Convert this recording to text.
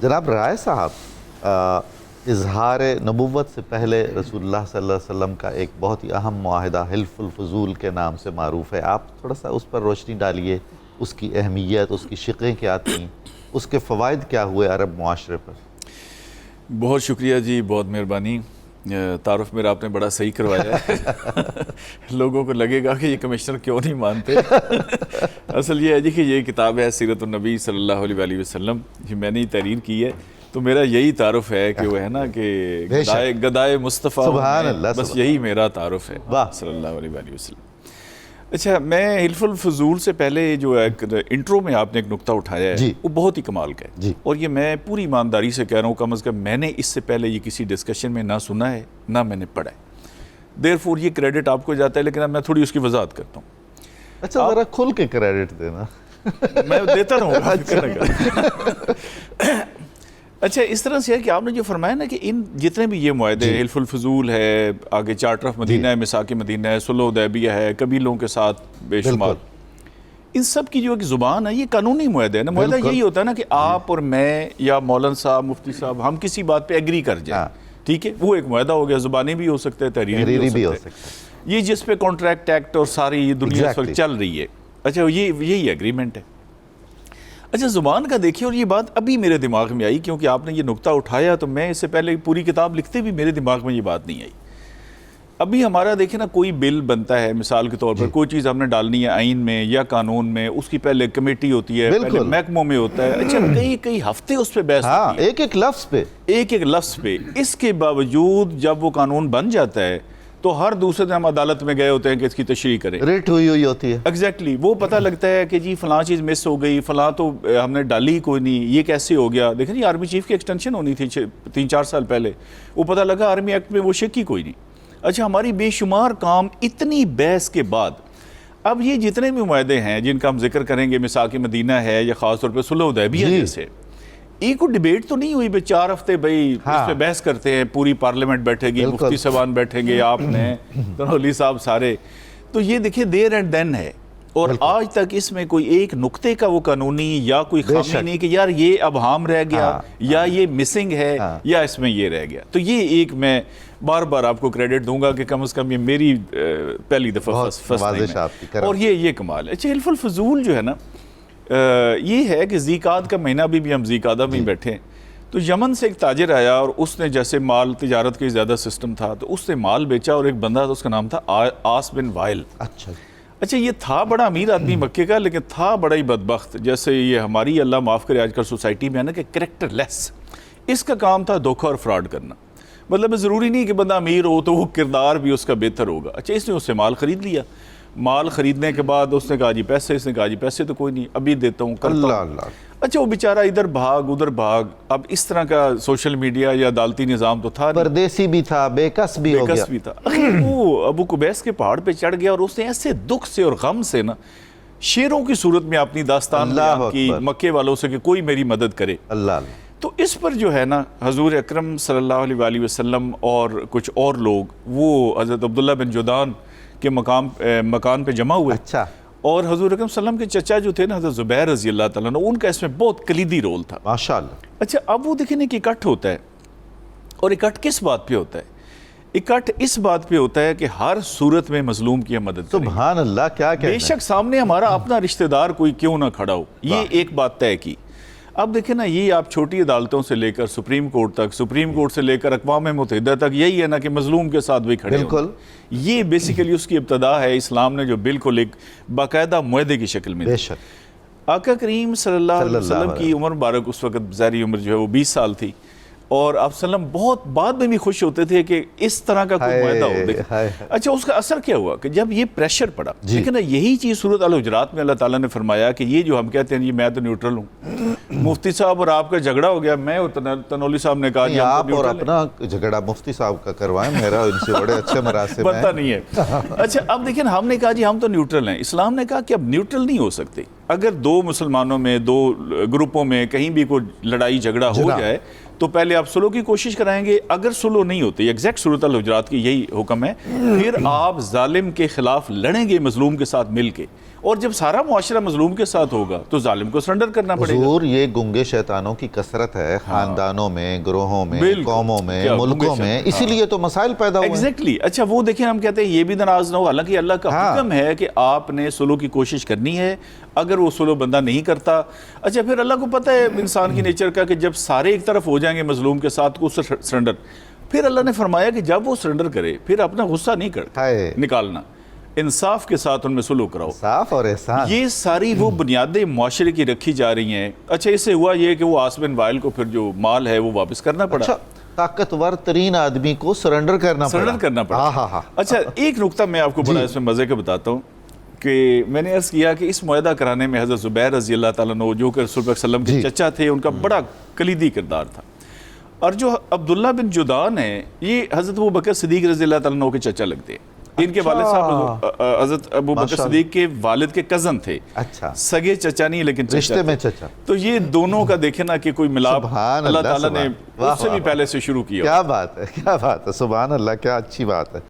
جناب رائے صاحب، اظہار نبوت سے پہلے رسول اللہ صلی اللہ علیہ وسلم کا ایک بہت ہی اہم معاہدہ حلف الفضول کے نام سے معروف ہے. آپ تھوڑا سا اس پر روشنی ڈالیے، اس کی اہمیت، اس کی شقیں کیا تھیں، اس کے فوائد کیا ہوئے عرب معاشرے پر؟ بہت شکریہ جی، بہت مہربانی. تعارف میرا آپ نے بڑا صحیح کروایا ہے. لوگوں کو لگے گا کہ یہ کمشنر کیوں نہیں مانتے. اصل یہ ہے جی کہ یہ کتاب ہے سیرت النبی صلی اللہ علیہ وآلہ وسلم، یہ میں نے تحریر کی ہے. تو میرا یہی تعارف ہے کہ وہ ہے نا کہ گدائے مصطفیٰ، سبحان اللہ، بس یہی میرا تعارف ہے صلی اللہ علیہ وآلہ وسلم. اچھا، میں حلف الفضول سے پہلے جو ایک انٹرو میں آپ نے ایک نقطہ اٹھایا ہے وہ بہت ہی کمال کا ہے، اور یہ میں پوری ایمانداری سے کہہ رہا ہوں، کم از کم میں نے اس سے پہلے یہ کسی ڈسکشن میں نہ سنا ہے نہ میں نے پڑھا ہے. دیر فور یہ کریڈٹ آپ کو جاتا ہے، لیکن اب میں تھوڑی اس کی وضاحت کرتا ہوں. اچھا، ذرا کھل کے کریڈٹ دینا. میں دیتا رہوں گا. اچھا، اس طرح سے ہے کہ آپ نے جو فرمایا نا کہ ان جتنے بھی یہ معاہدے، حلف الفضول ہے، آگے چارٹر آف مدینہ ہے، میثاق مدینہ ہے، صلح حدیبیہ ہے، قبیلوں کے ساتھ بے شمار، ان سب کی جو ایک زبان ہے یہ قانونی معاہدے ہے نا. معاہدہ یہی ہوتا ہے نا کہ آپ اور میں یا مولانا صاحب، مفتی صاحب، ہم کسی بات پہ ایگری کر جائیں، ٹھیک ہے، وہ ایک معاہدہ ہو گیا. زبانی بھی ہو سکتا ہے، تحریری بھی ہو سکتا ہے. یہ جس پہ کانٹریکٹ ایکٹ اور ساری دنیا اس وقت چل رہی ہے. اچھا، یہی ایگریمنٹ ہے. اچھا، زبان کا دیکھیں، اور یہ بات ابھی میرے دماغ میں آئی کیونکہ آپ نے یہ نقطہ اٹھایا، تو میں اس سے پہلے پوری کتاب لکھتے بھی میرے دماغ میں یہ بات نہیں آئی. ابھی ہمارا دیکھیں نا، کوئی بل بنتا ہے مثال کے طور پر، کوئی چیز ہم نے ڈالنی ہے آئین میں یا قانون میں، اس کی پہلے کمیٹی ہوتی ہے، پہلے محکموں میں ہوتا ہے. اچھا، کئی ہفتے اس پہ بحث ہوتی ہے، ایک لفظ پہ. اس کے باوجود جب وہ قانون بن جاتا ہے تو ہر دوسرے دن ہم عدالت میں گئے ہوتے ہیں کہ اس کی تشریح کریں. ریٹ ہوئی ہوتی ہے. ایگزیکٹلی، وہ پتہ لگتا ہے کہ جی فلاں چیز مس ہو گئی، فلاں تو ہم نے ڈالی ہی کوئی نہیں، یہ کیسے ہو گیا. دیکھیں جی، آرمی چیف کی ایکسٹینشن ہونی تھی 3-4 سال پہلے، وہ پتہ لگا آرمی ایکٹ میں وہ شک ہی کوئی نہیں. اچھا، ہماری بے شمار کام اتنی بحث کے بعد، اب یہ جتنے بھی معاہدے ہیں جن کا ہم ذکر کریں گے، میثاق مدینہ ہے یا خاص طور پہ صلح حدیبیہ جیسے، ایک کوئی ڈیبیٹ تو نہیں ہوئی 4 ہفتے بھائی اس پہ بحث کرتے ہیں، پوری پارلیمنٹ بیٹھے گی، مفتی صاحبان بیٹھیں گے، آپ نے تنولی صاحب سارے. تو یہ دیکھیں دیر اینڈ دین ہے، اور آج تک اس میں کوئی ایک نقطے کا وہ قانونی یا کوئی خامی نہیں کہ یار یہ ابہام رہ گیا یا یہ مسنگ ہے یا اس میں یہ رہ گیا. تو یہ ایک میں بار بار آپ کو کریڈٹ دوں گا کہ کم از کم یہ میری پہلی دفعہ اور یہ کمال ہے. اچھا، حلف الفضول جو ہے نا، یہ ہے کہ ذیقعد کا مہینہ بھی ہم ذیقعدہ میں بیٹھے ہیں، تو یمن سے ایک تاجر آیا اور اس نے جیسے مال تجارت کے زیادہ سسٹم تھا تو اس نے مال بیچا، اور ایک بندہ تھا اس کا نام تھا آس بن وائل. اچھا، یہ تھا بڑا امیر آدمی مکے کا، لیکن تھا بڑا ہی بدبخت. جیسے یہ ہماری اللہ معاف کرے آج کل سوسائٹی میں ہے نا کہ کریکٹر لیس، اس کا کام تھا دھوکہ اور فراڈ کرنا. مطلب ضروری نہیں کہ بندہ امیر ہو تو وہ کردار بھی اس کا بہتر ہوگا. اچھا، اس نے اس سے مال خرید لیا. مال خریدنے کے بعد اس نے کہا جی پیسے، اس نے کہا جی پیسے تو کوئی نہیں، ابھی دیتا ہوں، کرتا ہوں. اچھا، وہ بیچارہ ادھر بھاگ ادھر بھاگ. اب اس طرح کا سوشل میڈیا یا عدالتی نظام تو تھا، پردیسی بھی تھا، بے کس بھی تھا. وہ ابو قبیس کے پہاڑ پہ چڑھ گیا اور اس نے ایسے دکھ سے اور غم سے نا شیروں کی صورت میں اپنی داستان بیان کی مکے والوں سے کہ کوئی میری مدد کرے. تو اس پر جو ہے نا حضور اکرم صلی اللہ علیہ وآلہ وسلم اور کچھ اور لوگ وہ حضرت عبداللہ بن جدعان کے مکان پہ جمع ہوئے. اچھا. اور حضور اکرم صلی اللہ علیہ وسلم کے چچا جو تھے نا حضرت زبیر رضی اللہ تعالیٰ عنہ، ان کا اس میں بہت کلیدی رول تھا. ماشاءاللہ. اچھا، اب وہ دیکھیں کہ اکٹھ ہوتا ہے، اور اکٹھ کس بات پہ ہوتا ہے؟ اکٹھ اس بات پہ ہوتا ہے کہ ہر صورت میں مظلوم کی مدد کریں. سبحان اللہ، کیا کہنا ہے. بے شک سامنے ہمارا اپنا رشتہ دار کوئی کیوں نہ کھڑا ہو، یہ ایک بات طے کی. اب دیکھیں نا، یہ آپ چھوٹی عدالتوں سے لے کر سپریم کورٹ تک، سپریم کورٹ سے لے کر اقوام متحدہ تک، یہی ہے نا کہ مظلوم کے ساتھ بھی کھڑے ہوں. بالکل. یہ بیسیکلی اس کی ابتدا ہے اسلام نے جو بالکل ایک باقاعدہ معاہدے کی شکل میں. بے شک. آقا کریم صلی اللہ علیہ وسلم کی عمر مبارک اس وقت ظاہری عمر جو ہے وہ 20 سال تھی، اور آپ صلی اللہ علیہ وسلم بہت بعد میں بھی خوش ہوتے تھے کہ اس طرح کا کوئی معاہدہ ہو. اچھا، اس کا اثر کیا ہوا کہ جب یہ پریشر پڑا، لیکن یہی چیز سورۃ الحجرات میں اللہ تعالیٰ نے فرمایا کہ یہ جو ہم کہتے ہیں یہ میں تو نیوٹرل ہوں، مفتی صاحب اور آپ کا جھگڑا ہو گیا، میں اور تنولی صاحب نے کہا جی آپ اور اپنا جھگڑا مفتی صاحب کا کروائیں، میرا ان سے بڑے اچھے مراسم ہیں. بنتا نہیں ہے. اچھا، اب دیکھیں ہم نے کہا جی ہم تو نیوٹرل ہیں. اسلام نے کہا کہ اب نیوٹرل نہیں ہو سکتے. اگر 2 مسلمانوں میں 2 گروپوں میں کہیں بھی کوئی لڑائی جھگڑا ہو جائے تو پہلے آپ سلو کی کوشش کرائیں گے. اگر سلو نہیں ہوتی, ایگزیکٹ صورت الحجرات کی یہی حکم ہے, پھر آپ ظالم کے خلاف لڑیں گے مظلوم کے ساتھ مل کے, اور جب سارا معاشرہ مظلوم کے ساتھ ہوگا تو ظالم کو سرنڈر کرنا پڑے گا. حضور یہ گنگے شیطانوں کی کثرت ہے خاندانوں میں, گروہوں میں, قوموں میں, ملکوں میں, اسی لیے تو مسائل پیدا ہوئے. ایگزیکٹلی. اچھا وہ دیکھیں ہم کہتے ہیں یہ بھی ناراض نہ ہو, حالانکہ اللہ کا حکم ہے کہ آپ نے سلو کی کوشش کرنی ہے. اگر وہ سلو بندہ نہیں کرتا, اچھا پھر اللہ کو پتہ ہے انسان کی نیچر کا کہ جب سارے ایک طرف ہو جائیں گے مظلوم کے ساتھ کو سرنڈر, پھر اللہ نے فرمایا کہ جب وہ سرنڈر کرے پھر اپنا غصہ نہیں نکالنا, انصاف کے ساتھ ان میں سلو کراؤ. صاف اور احسان, یہ ساری وہ بنیادیں معاشرے کی رکھی جا رہی ہیں. اچھا اس سے ہوا یہ کہ وہ عاصم بن وائل کو پھر جو مال ہے وہ واپس کرنا پڑا. اچھا طاقتور ترین آدمی کو سرنڈر کرنا پڑا. اچھا ایک نکتہ میں آپ کو بڑا اس میں مزے کا بتاتا ہوں کہ میں نے عرض کیا کہ اس معاہدہ کرانے میں حضرت زبیر رضی اللہ تعالیٰ عنہ جو کہ رسول اللہ صلی اللہ علیہ وسلم کے چچا تھے, ان کا بڑا کلیدی کردار تھا. اور جو عبداللہ بن جدعان ہیں یہ حضرت ابو بکر صدیق رضی اللہ تعالیٰ عنہ کے چچا لگتے ہیں. ان کے والد صاحب حضرت ابو بکر صدیق کے والد کے کزن تھے. اچھا سگے چچا نہیں لیکن رشتے میں چچا. تو یہ دونوں کا دیکھیں نا کہ کوئی ملاپ اللہ تعالیٰ نے اس سے بھی پہلے سے شروع کیا. کیا بات ہے, کیا بات ہے, سبحان اللہ, کیا اچھی بات ہے.